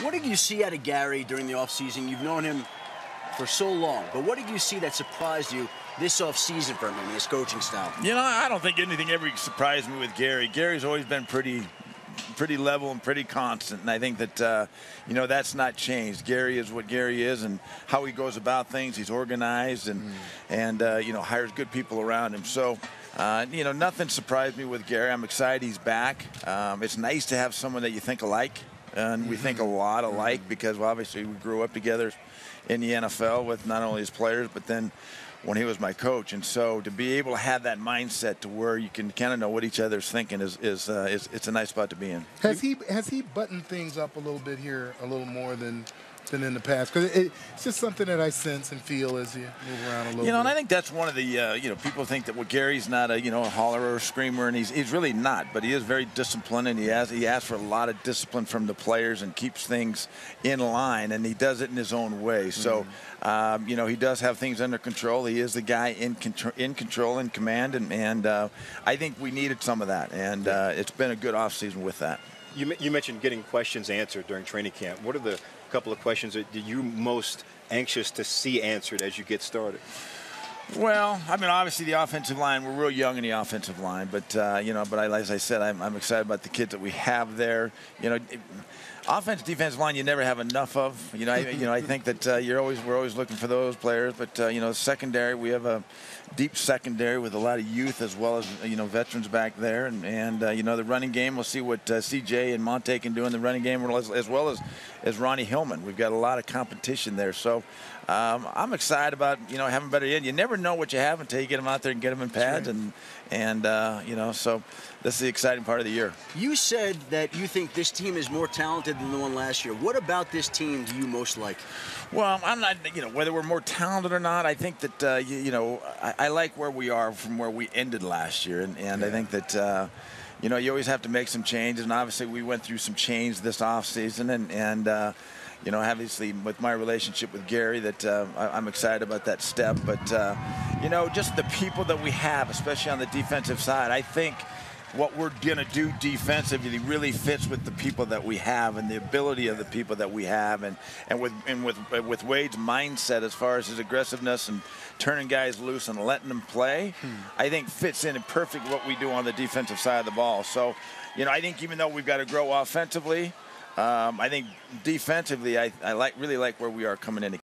What did you see out of Gary during the offseason? You've known him for so long, but what did you see that surprised you this offseason from him, his coaching style? You know, I don't think anything ever surprised me with Gary. Gary's always been pretty level and pretty constant, and I think that you know, that's not changed. Gary is what Gary is, and how he goes about things. He's organized and you know, hires good people around him. So you know, nothing surprised me with Gary. I'm excited he's back. It's nice to have someone that you think alike, and we think a lot alike because, well, obviously we grew up together in the NFL with not only his players, but then when he was my coach. And so to be able to have that mindset to where you can kind of know what each other's thinking is it's a nice spot to be in. Has he buttoned things up a little bit here, a little more than in the past? Because it's just something that I sense and feel as you move around a little bit. You know, and I think that's one of the, you know, people think that, well, Gary's not a, you know, a hollerer or a screamer, and he's really not, but he is very disciplined, and he asks for a lot of discipline from the players and keeps things in line, and he does it in his own way. So, you know, he does have things under control. He is the guy in control, in command, and I think we needed some of that, and it's been a good offseason with that. You mentioned getting questions answered during training camp. What are the couple of questions that you're most anxious to see answered as you get started? Well, I mean, obviously the offensive line, we're real young in the offensive line, but you know, as I said, I'm excited about the kids that we have there. You know, offensive, defensive line, you never have enough of. You know, I think that we're always looking for those players. But you know, secondary, we have a deep secondary with a lot of youth as well as, you know, veterans back there, and you know, the running game. We'll see what CJ and Monte can do in the running game, as well as Ronnie Hillman. We've got a lot of competition there, so I'm excited about, you know, having better end. You never know what you have until you get them out there and get them in pads, and you know, so this is the exciting part of the year. You said that you think this team is more talented than the one last year. What about this team do you most like? Well, I'm not, you know, whether we're more talented or not, I think that, you know, I like where we are from where we ended last year. And I think that, you know, you always have to make some changes. And obviously we went through some change this offseason. And you know, obviously with my relationship with Gary, that I'm excited about that step. But, you know, just the people that we have, especially on the defensive side, I think what we're going to do defensively really fits with the people that we have and the ability of the people that we have, and with Wade's mindset as far as his aggressiveness and turning guys loose and letting them play, I think fits in perfect what we do on the defensive side of the ball. So, you know, I think even though we've got to grow offensively, I think defensively I really like where we are coming in.